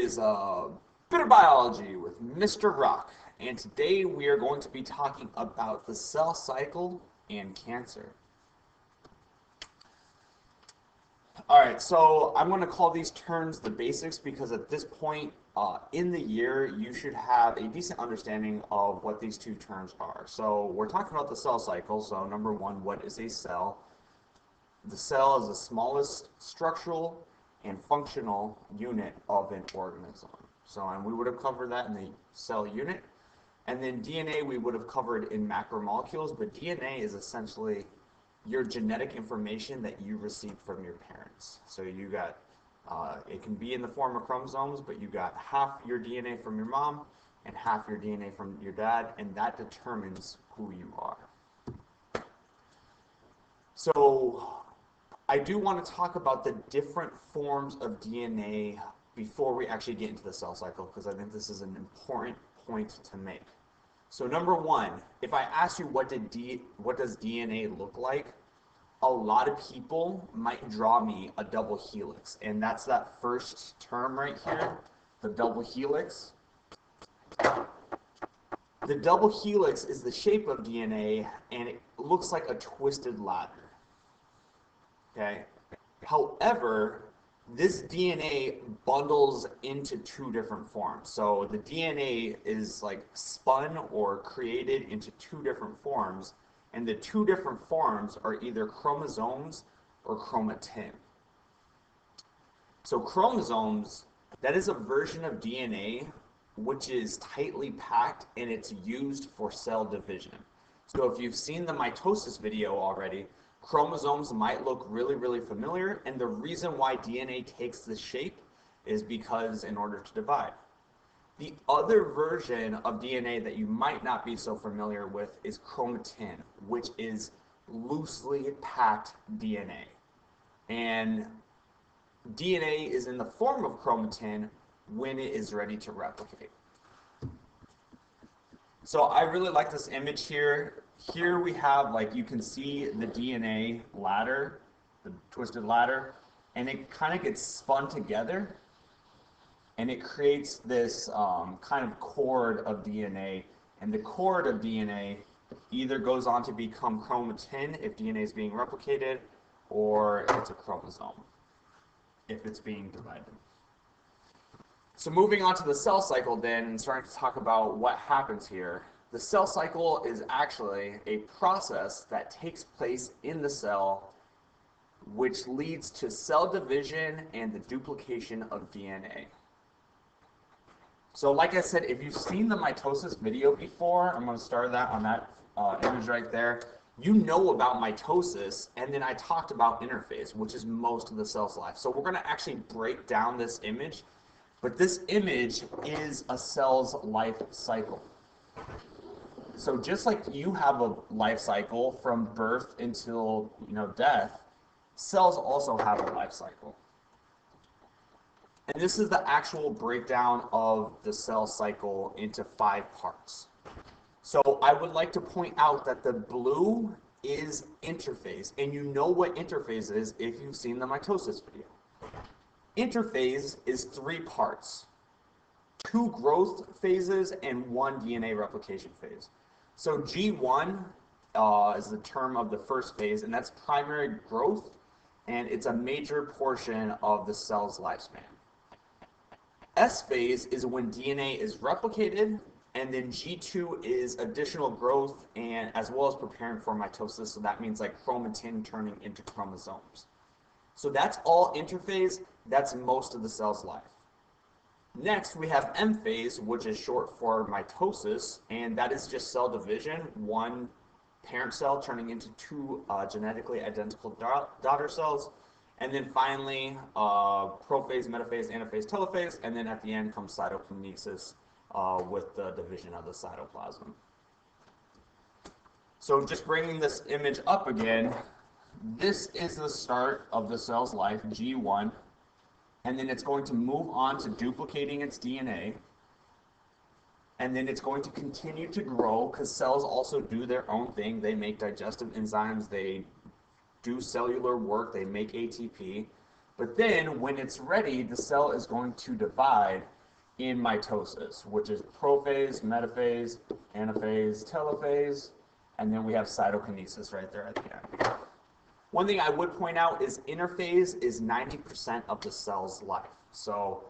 is Bit of Biology with Mr. Rock, and today we are going to be talking about the cell cycle and cancer. Alright, so I'm going to call these terms the basics because at this point in the year you should have a decent understanding of what these two terms are. So we're talking about the cell cycle, so number one, what is a cell? The cell is the smallest structural and functional unit of an organism. And we would have covered that in the cell unit. And then DNA we would have covered in macromolecules, but DNA is essentially your genetic information that you received from your parents. So you got, it can be in the form of chromosomes, but you got half your DNA from your mom and half your DNA from your dad, and that determines who you are. So I do want to talk about the different forms of DNA before we actually get into the cell cycle, because I think this is an important point to make. So number one, if I ask you what does DNA look like, a lot of people might draw me a double helix, and that's that first term right here, the double helix. The double helix is the shape of DNA, and it looks like a twisted ladder. Okay. However, this DNA bundles into two different forms. So the DNA is like spun or created into two different forms, and the two different forms are either chromosomes or chromatin. So chromosomes, that is a version of DNA which is tightly packed and it's used for cell division. So if you've seen the mitosis video already, chromosomes might look really, really familiar, and the reason why DNA takes this shape is because in order to divide. The other version of DNA that you might not be so familiar with is chromatin, which is loosely packed DNA. And DNA is in the form of chromatin when it is ready to replicate. So I really like this image here. Here we have, like, you can see the DNA ladder, the twisted ladder, and it kind of gets spun together, and it creates this kind of cord of DNA, and the cord of DNA either goes on to become chromatin if DNA is being replicated, or it's a chromosome if it's being divided. So moving on to the cell cycle then, and starting to talk about what happens here. The cell cycle is actually a process that takes place in the cell which leads to cell division and the duplication of DNA. So like I said, if you've seen the mitosis video before, I'm going to start that on that image right there. You know about mitosis, and then I talked about interphase, which is most of the cell's life. So we're going to actually break down this image, but this image is a cell's life cycle. So just like you have a life cycle from birth until, death, cells also have a life cycle. And this is the actual breakdown of the cell cycle into 5 parts. So I would like to point out that the blue is interphase, and you know what interphase is if you've seen the mitosis video. Interphase is 3 parts, 2 growth phases and 1 DNA replication phase. So G1 is the term of the first phase, and that's primary growth, and it's a major portion of the cell's lifespan. S phase is when DNA is replicated, and then G2 is additional growth and as well as preparing for mitosis, so that means like chromatin turning into chromosomes. So that's all interphase, that's most of the cell's life. Next, we have M phase, which is short for mitosis, and that is just cell division, one parent cell turning into 2 genetically identical daughter cells. And then finally, prophase, metaphase, anaphase, telophase, and then at the end comes cytokinesis with the division of the cytoplasm. So just bringing this image up again, this is the start of the cell's life, G1. And then it's going to move on to duplicating its DNA. And then it's going to continue to grow because cells also do their own thing. They make digestive enzymes, they do cellular work, they make ATP. But then when it's ready, the cell is going to divide, in mitosis, which is prophase, metaphase, anaphase, telophase, and then we have cytokinesis right there at the end. One thing I would point out is interphase is 90% of the cell's life. So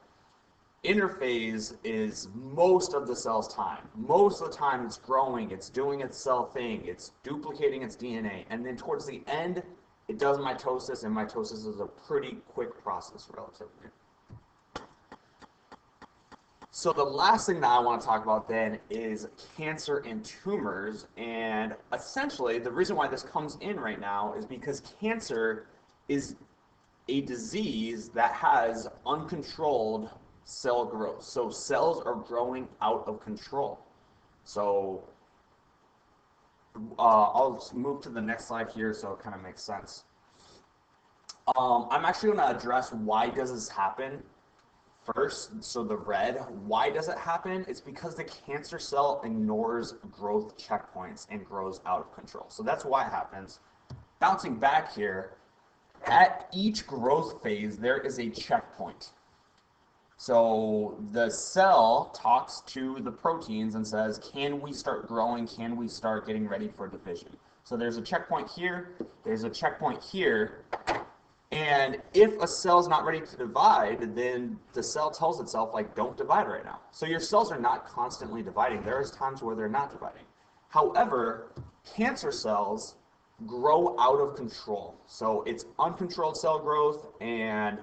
interphase is most of the cell's time. Most of the time it's growing, it's doing its cell thing, it's duplicating its DNA, and then towards the end it does mitosis, and mitosis is a pretty quick process relatively. So the last thing that I want to talk about then is cancer and tumors, and essentially the reason why this comes in right now is because cancer is a disease that has uncontrolled cell growth. So cells are growing out of control. So I'll move to the next slide here so it kind of makes sense. I'm actually going to address why does this happen first. So the red, why does it happen? It's because the cancer cell ignores growth checkpoints and grows out of control. So that's why it happens. Bouncing back here, at each growth phase, there is a checkpoint. So the cell talks to the proteins and says, can we start growing? Can we start getting ready for division? So there's a checkpoint here, there's a checkpoint here, and if a cell's not ready to divide, then the cell tells itself, like, don't divide right now. So your cells are not constantly dividing. There is times where they're not dividing. However, cancer cells grow out of control. So it's uncontrolled cell growth, and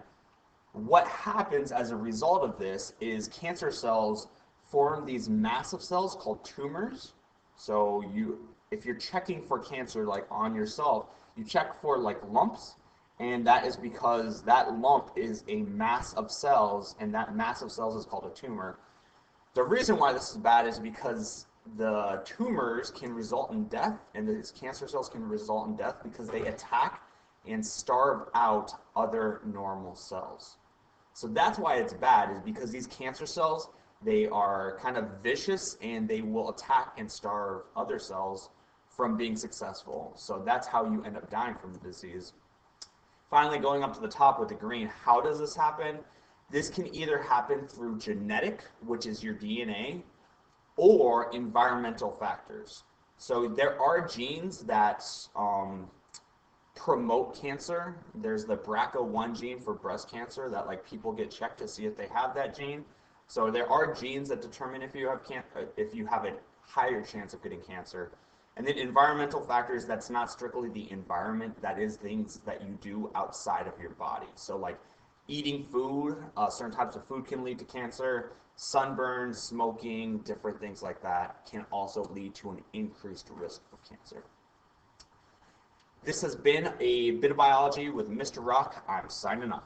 what happens as a result of this is cancer cells form these massive cells called tumors. So if you're checking for cancer like on yourself, you check for like lumps, and that is because that lump is a mass of cells, and that mass of cells is called a tumor. The reason why this is bad is because the tumors can result in death, and these cancer cells can result in death because they attack and starve out other normal cells. So that's why it's bad, is because these cancer cells, they are kind of vicious, and they will attack and starve other cells from being successful. So that's how you end up dying from the disease. Finally, going up to the top with the green, how does this happen? This can either happen through genetic, which is your DNA, or environmental factors. So there are genes that promote cancer. There's the BRCA1 gene for breast cancer that like people get checked to see if they have that gene. So there are genes that determine if you have a higher chance of getting cancer. And then environmental factors, that's not strictly the environment, that is things that you do outside of your body. So like eating food, certain types of food can lead to cancer, sunburn, smoking, different things like that can also lead to an increased risk of cancer. This has been a bit of biology with Mr. Rock. I'm signing off.